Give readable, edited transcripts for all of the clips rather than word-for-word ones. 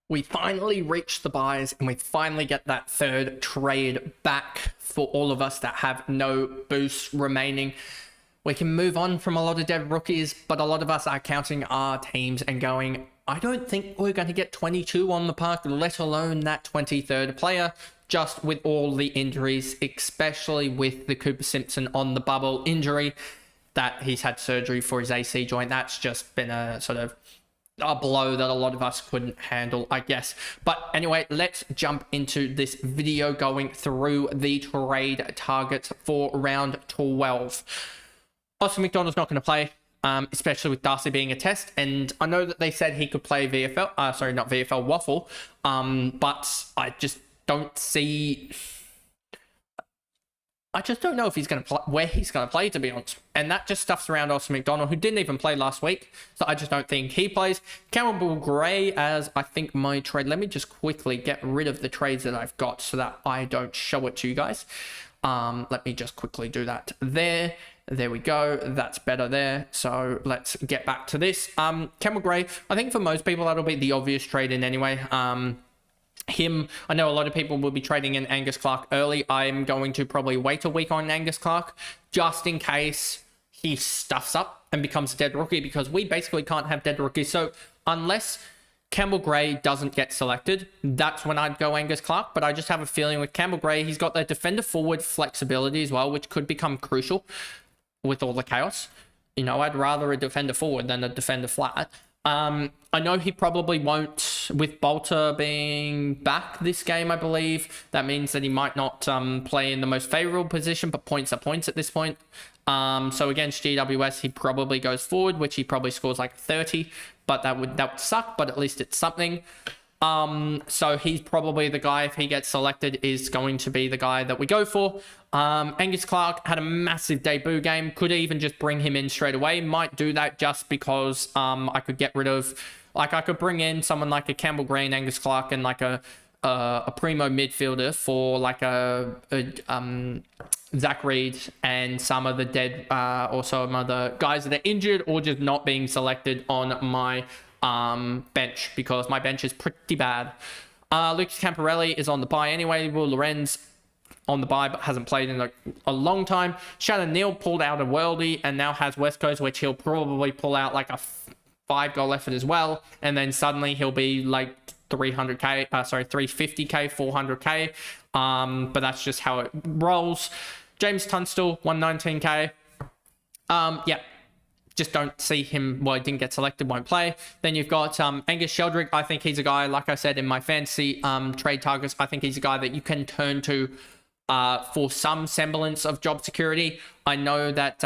We finally reach the buys and we finally get that third trade back for all of us that have no boost remaining. We can move on from a lot of dead rookies, but a lot of us are counting our teams and going, I don't think we're going to get 22 on the park, let alone that 23rd player, just with all the injuries, especially with the Cooper Simpson on the bubble injury that he's had surgery for his AC joint. That's just been a sort of a blow that a lot of us couldn't handle, I guess. But anyway, let's jump into this video going through the trade targets for round 12. Austin McDonald's not going to play, especially with Darcy being a test. And I know that they said he could play VFL, not VFL Waffle, but I just don't see... I just don't know if he's going to play, where he's going to play, to be honest. And that just stuffs around Austin McDonald, who didn't even play last week. So I just don't think he plays. Campbell Gray as, I think, my trade. Let me just quickly get rid of the trades that I've got so that I don't show it to you guys. Let me just quickly do that there. There we go. That's better there. So let's get back to this. Campbell Gray, I think for most people, that'll be the obvious trade in anyway. I know a lot of people will be trading in Angus Clark early. I'm going to probably wait a week on Angus Clark just in case he stuffs up and becomes a dead rookie, because we basically can't have dead rookies. So unless Campbell Gray doesn't get selected, that's when I'd go Angus Clark. But I just have a feeling with Campbell Gray, he's got that defender forward flexibility as well, which could become crucial with all the chaos. You know, I'd rather a defender forward than a defender flat. I know he probably won't, with Bolter being back this game, I believe. That means that he might not play in the most favorable position, but points are points at this point. So against GWS, he probably goes forward, which he probably scores like 30, but that would suck, but at least it's something. So he's probably the guy, if he gets selected, is going to be the guy that we go for. Angus Clark had a massive debut game. Could even just bring him in straight away. Might do that just because I could get rid of, like, I could bring in someone like a Campbell Gray and Angus Clark and like a primo midfielder for like a Zach Reed and some of the dead, or some other guys that are injured or just not being selected on my bench, because my bench is pretty bad. Lucas Camparelli is on the bye anyway. Will Lorenz on the bye but hasn't played in a long time. Shannon Neal pulled out a worldie and now has West Coast, which he'll probably pull out like a 5-goal effort as well, and then suddenly he'll be like 350k, 400k. But that's just how it rolls. James Tunstall 119k. Yeah, just don't see him. Well, he didn't get selected, won't play. Then you've got Angus Sheldrick. I think he's a guy, like I said in my fantasy trade targets, I think he's a guy that you can turn to for some semblance of job security. I know that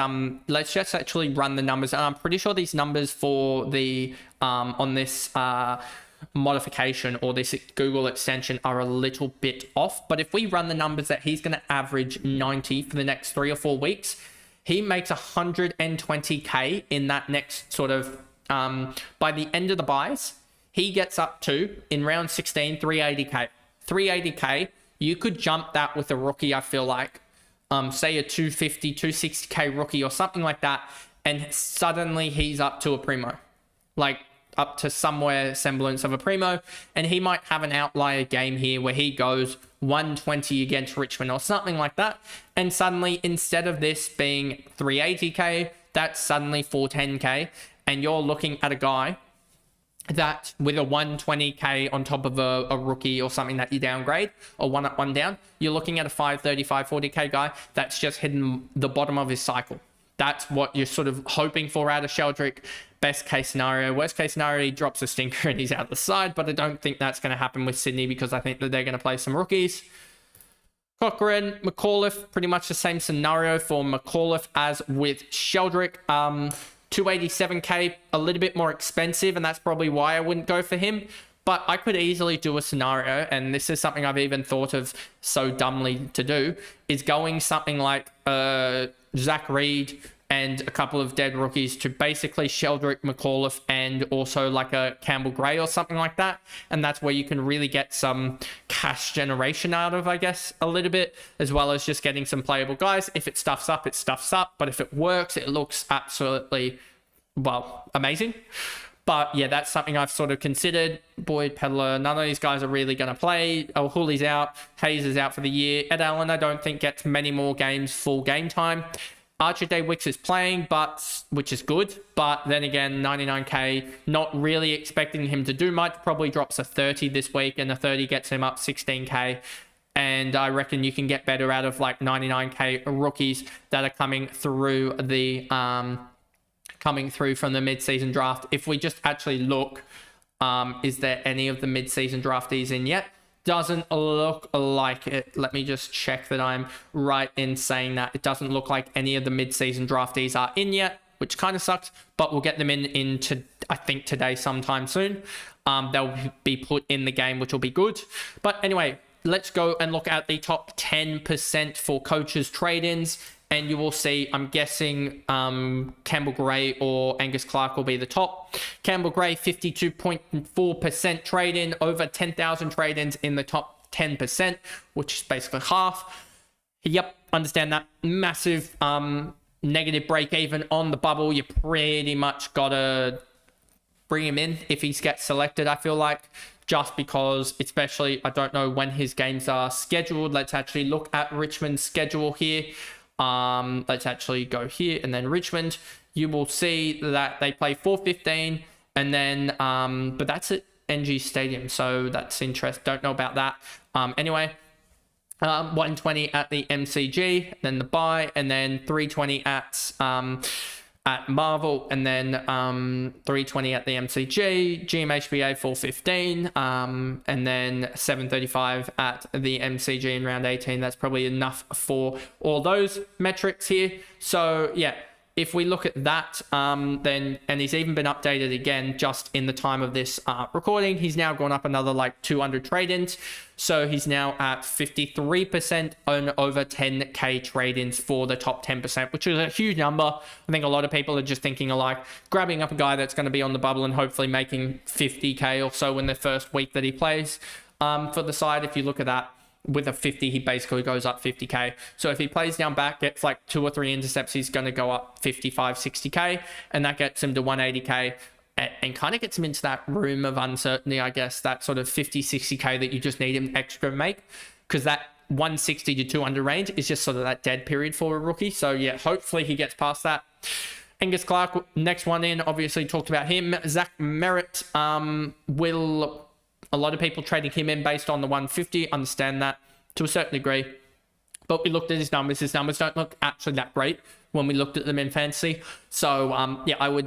let's just actually run the numbers, and I'm pretty sure these numbers for the on this modification or this Google extension are a little bit off. But if we run the numbers that he's going to average 90 for the next 3 or 4 weeks, he makes 120k in that next sort of, by the end of the buys, he gets up to, in round 16, 380k. 380k, you could jump that with a rookie, I feel like. Say a 250, 260k rookie or something like that, and suddenly he's up to a primo. Like, up to somewhere semblance of a primo, and he might have an outlier game here where he goes 120 against Richmond or something like that, and suddenly instead of this being 380k, that's suddenly 410k, and you're looking at a guy that with a 120k on top of a rookie or something that you downgrade, or one up, one down, you're looking at a 530, 540k guy that's just hitting the bottom of his cycle. That's what you're sort of hoping for out of Sheldrick. Best case scenario. Worst case scenario, he drops a stinker and he's out the side, but I don't think that's going to happen with Sydney, because I think that they're going to play some rookies. Cochrane, McAuliffe, pretty much the same scenario for McAuliffe as with Sheldrick. 287k, a little bit more expensive, and that's probably why I wouldn't go for him. But I could easily do a scenario, and this is something I've even thought of so dumbly to do, is going something like Zach Reed and a couple of dead rookies to basically Sheldrick, McAuliffe, and also like a Campbell Gray or something like that. And that's where you can really get some cash generation out of, I guess, a little bit, as well as just getting some playable guys. If it stuffs up, it stuffs up. But if it works, it looks absolutely, well, amazing. But yeah, that's something I've sort of considered. Boyd, Pedler, none of these guys are really going to play. Oh, Hooley's out. Hayes is out for the year. Ed Allen, I don't think gets many more games full game time. Archer Day Wicks is playing, which is good. But then again, 99k, not really expecting him to do much. Probably drops a 30 this week, and a 30 gets him up 16k. And I reckon you can get better out of like 99k rookies that are coming through from the mid-season draft. If we just actually look, is there any of the mid-season draftees in yet? Doesn't look like it. Let me just check that I'm right in saying that. It doesn't look like any of the mid-season draftees are in yet, which kind of sucks, but we'll get them into I think today sometime soon. They'll be put in the game, which will be good. But anyway, let's go and look at the top 10% for coaches trade-ins. And you will see, I'm guessing Campbell Gray or Angus Clark will be the top. Campbell Gray, 52.4% trade-in, over 10,000 trade-ins in the top 10%, which is basically half. Yep, understand that. Massive negative break-even on the bubble. You pretty much got to bring him in if he gets selected, I feel like. Just because, especially, I don't know when his games are scheduled. Let's actually look at Richmond's schedule here. Let's actually go here and then Richmond. You will see that they play 4:15 and then but that's at NG Stadium, so that's interesting. Don't know about that. Anyway, 120 at the MCG, then the bye, and then 320 at Marvel, and then 320 at the MCG, GMHBA 415, and then 735 at the MCG in round 18. That's probably enough for all those metrics here. So yeah, if we look at that, then, and he's even been updated again just in the time of this recording, he's now gone up another like 200 trade-ins. So he's now at 53% on over 10k trade-ins for the top 10%, which is a huge number. I think a lot of people are just thinking of like grabbing up a guy that's going to be on the bubble and hopefully making 50k or so in the first week that he plays for the side. If you look at that, with a 50, he basically goes up 50k. So if he plays down back, gets like 2 or 3 intercepts, he's going to go up 55, 60k, and that gets him to 180k and kind of gets him into that room of uncertainty, I guess, that sort of 50, 60k that you just need him extra to make, because that 160 to 200 range is just sort of that dead period for a rookie. So yeah, hopefully he gets past that. Angus Clark, next one in, obviously talked about him. Zach Merritt, a lot of people trading him in based on the 150, understand that to a certain degree. But we looked at his numbers. His numbers don't look actually that great when we looked at them in fantasy. So, yeah, I would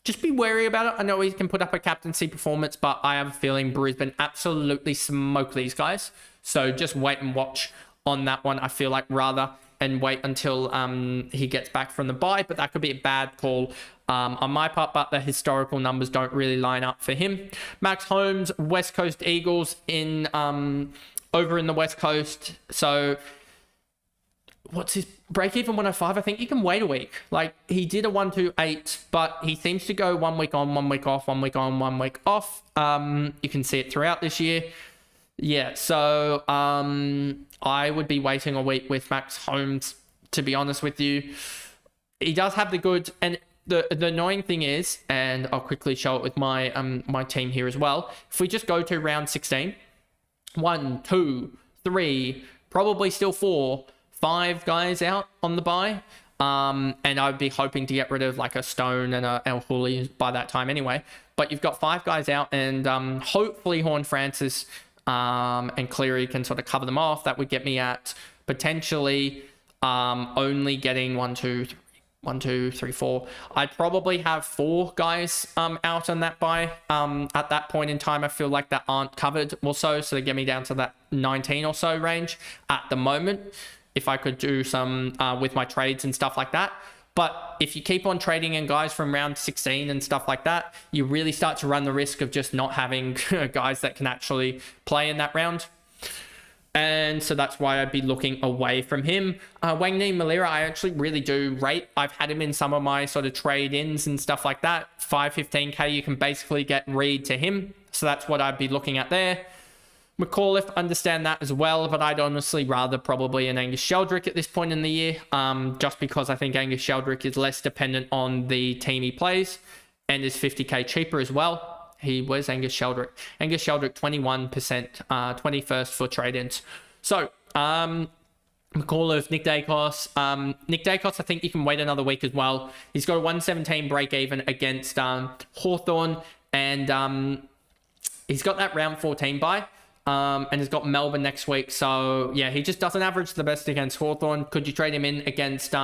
just be wary about it. I know he can put up a captaincy performance, but I have a feeling Brisbane absolutely smoke these guys. So just wait and watch on that one, I feel like, rather, and wait until he gets back from the bye. But that could be a bad call on my part, but the historical numbers don't really line up for him. Max Holmes, West Coast Eagles in over in the West Coast. So what's his break even? 105. I think you can wait a week. Like, he did a 128, but he seems to go 1 week on, 1 week off, 1 week on, 1 week off. You can see it throughout this year. Yeah, so I would be waiting a week with Max Holmes, to be honest with you. He does have the good, and the annoying thing is, and I'll quickly show it with my my team here as well. If we just go to round 16, 1, 2, 3, probably still 4, 5 guys out on the bye. And I'd be hoping to get rid of like a Stone and a El Hooley by that time anyway. But you've got 5 guys out, and hopefully Horne-Francis and Cleary can sort of cover them off. That would get me at potentially only getting 1, 2, 3, 4. I'd probably have 4 guys out on that bye at that point in time. I feel like that aren't covered also, so they get me down to that 19 or so range at the moment, if I could do some with my trades and stuff like that. But if you keep on trading in guys from round 16 and stuff like that, you really start to run the risk of just not having guys that can actually play in that round. And so that's why I'd be looking away from him. Wangneen Malira, I actually really do rate. I've had him in some of my sort of trade-ins and stuff like that. 515k, you can basically get Reed to him. So that's what I'd be looking at there. McAuliffe, understand that as well, but I'd honestly rather probably an Angus Sheldrick at this point in the year, just because I think Angus Sheldrick is less dependent on the team he plays. and is 50k cheaper as well. Where's Angus Sheldrick? Angus Sheldrick, 21%, 21st for trade-ins. So, call of Nick Dacos. Nick Dacos, I think you can wait another week as well. He's got a 117 break even against Hawthorn, and he's got that round 14 bye. And he's got Melbourne next week. So, yeah, he just doesn't average the best against Hawthorn. Could you trade him in against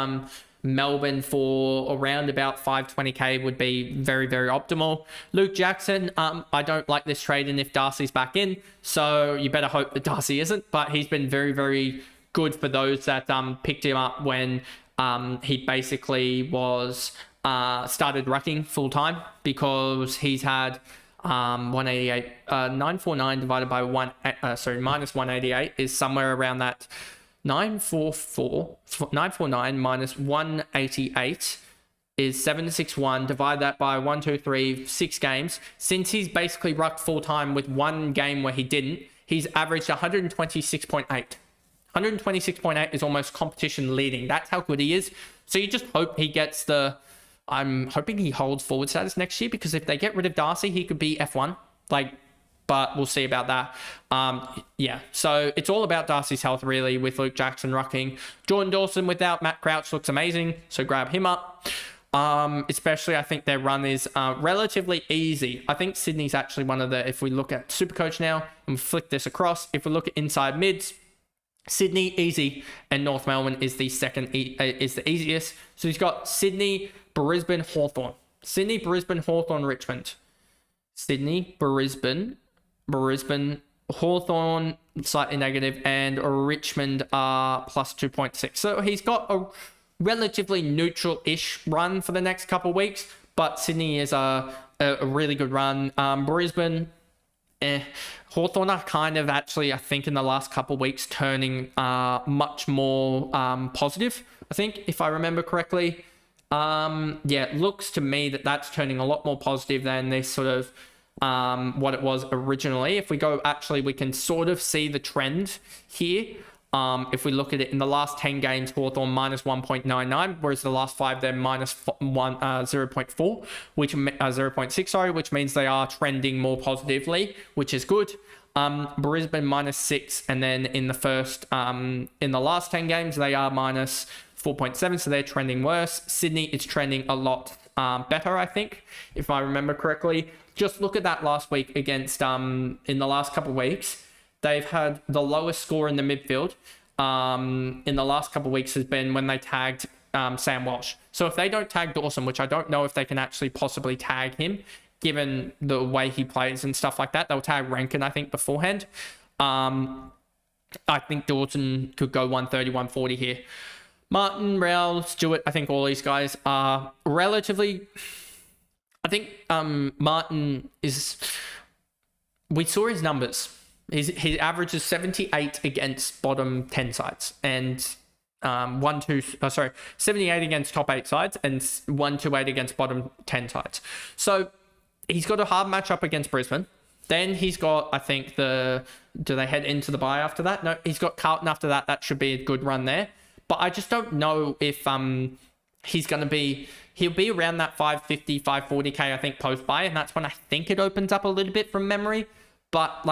Melbourne for around about 520k would be very, very optimal. Luke Jackson, I don't like this trade in if Darcy's back in. So, you better hope that Darcy isn't. But he's been very, very good for those that picked him up when he basically was started rucking full time, because he's had 188, 949 divided by minus 188 is somewhere around that 949 minus 188 is 761. Divide that by 1, 2, 3, 6 games. Since he's basically rucked full time with one game where he didn't, he's averaged 126.8. 126.8 is almost competition leading. That's how good he is. So you just hope he gets I'm hoping he holds forward status next year, because if they get rid of Darcy, he could be F1. But we'll see about that. Yeah, so it's all about Darcy's health, really, with Luke Jackson rucking. Jordan Dawson without Matt Crouch looks amazing, so grab him up. Especially, I think their run is relatively easy. I think Sydney's actually one of if we look at SuperCoach now, and we flick this across, if we look at inside mids, Sydney, easy, and North Melbourne is the second, is the easiest. So he's got Sydney, Brisbane, Hawthorn. Sydney, Brisbane, Hawthorn, Richmond. Sydney, Brisbane, Hawthorn, slightly negative, and Richmond are plus 2.6. So he's got a relatively neutral-ish run for the next couple of weeks, but Sydney is a really good run. Brisbane, Hawthorn are kind of actually, I think, in the last couple of weeks turning much more positive, I think, if I remember correctly. Yeah, it looks to me that that's turning a lot more positive than this sort of what it was originally. If we go, actually, we can sort of see the trend here. If we look at it in the last 10 games, Hawthorn minus 1.99, whereas the last 5 they're minus 0.4, which 0.6, sorry, which means they are trending more positively, which is good. Brisbane minus 6, and then in the last 10 games they are minus 4.7, so they're trending worse. Sydney is trending a lot better, I think, if I remember correctly. Just look at that last week against in the last couple of weeks. They've had the lowest score in the midfield in the last couple of weeks has been when they tagged Sam Walsh. So if they don't tag Dawson, which I don't know if they can actually possibly tag him, given the way he plays and stuff like that, they'll tag Rankin, I think, beforehand. I think Dawson could go 130, 140 here. Martin, Rowell, Stewart, I think all these guys are relatively... I think Martin is... We saw his numbers. His average is 78 against bottom 10 sides, and 78 against top 8 sides, and 128 against bottom 10 sides. So he's got a hard matchup against Brisbane. Then he's got, I think, do they head into the bye after that? No, he's got Carlton after that. That should be a good run there. But I just don't know if he's going to be... He'll be around that 550, 540k, I think, post-bye, and that's when I think it opens up a little bit from memory. But,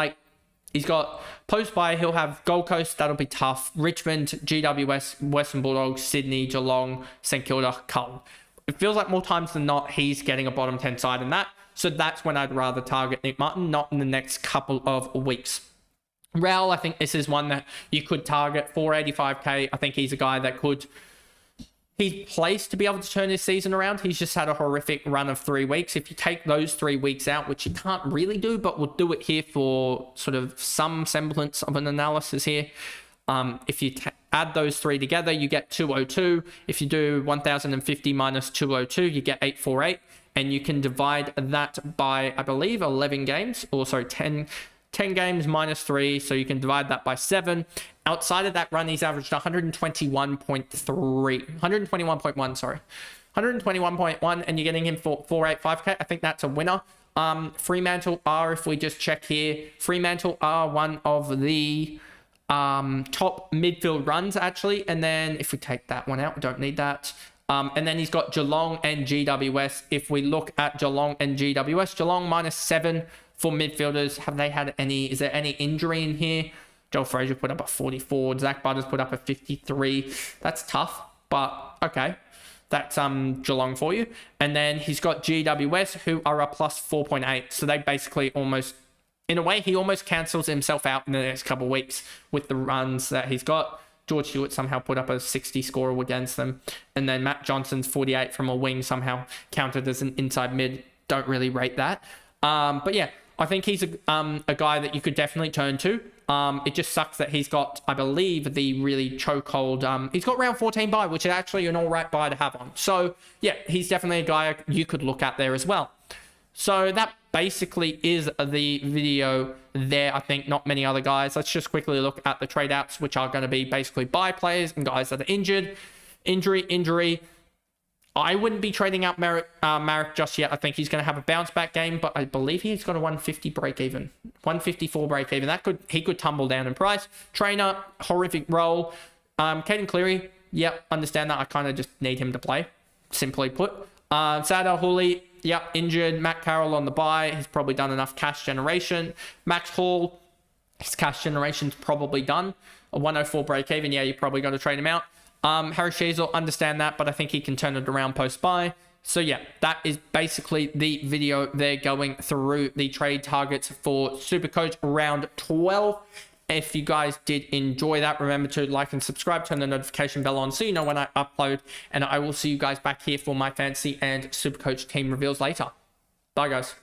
he's got post-bye, he'll have Gold Coast, that'll be tough. Richmond, GWS, Western Bulldogs, Sydney, Geelong, St Kilda, Carlton. It feels like more times than not, he's getting a bottom 10 side in that. So that's when I'd rather target Nick Martin, not in the next couple of weeks. Rowell, I think this is one that you could target, 485k. I think he's a guy that could... He's placed to be able to turn his season around. He's just had a horrific run of 3 weeks. If you take those 3 weeks out, which you can't really do, but we'll do it here for sort of some semblance of an analysis here. If you add those 3 together, you get 202. If you do 1050 minus 202, you get 848. And you can divide that by, I believe, 11 games. Or sorry, 10 games minus 3. So you can divide that by 7. Outside of that run, he's averaged 121.1, sorry. 121.1, and you're getting him for 485k. I think that's a winner. Fremantle are, if we just check here, Fremantle are one of the top midfield runs, actually. And then if we take that one out, we don't need that. And then he's got Geelong and GWS. If we look at Geelong and GWS, Geelong -7 for midfielders. Have they had any, is there any injury in here? Joel Frazier put up a 44. Zach Butters put up a 53. That's tough, but okay. That's Geelong for you. And then he's got GWS, who are a +4.8. So they basically almost, in a way, he almost cancels himself out in the next couple of weeks with the runs that he's got. George Hewitt somehow put up a 60 score against them. And then Matt Johnson's 48 from a wing somehow counted as an inside mid. Don't really rate that. But yeah, I think he's a guy that you could definitely turn to. It just sucks that he's got, I believe, the really chokehold. He's got round 14 bye, which is actually an all right bye to have on. So yeah, he's definitely a guy you could look at there as well. So that basically is the video there. I think not many other guys. Let's just quickly look at the trade outs, which are going to be basically bye players and guys that are injured. Injury. I wouldn't be trading out Marek just yet. I think he's going to have a bounce back game, but I believe he's got a 150 break even, 154 break even. He could tumble down in price. Trainer, horrific role. Caden Cleary, yep, understand that. I kind of just need him to play, simply put. Sadar Hooley, yep, injured. Matt Carroll on the bye. He's probably done enough cash generation. Max Hall, his cash generation's probably done. A 104 break even. Yeah, you probably got to trade him out. Harry Sheasel, understand that, but I think he can turn it around post-buy. So yeah, that is basically the video there going through the trade targets for SuperCoach round 12. If you guys did enjoy that, remember to like and subscribe, turn the notification bell on so you know when I upload, and I will see you guys back here for my fantasy and SuperCoach team reveals later. Bye guys.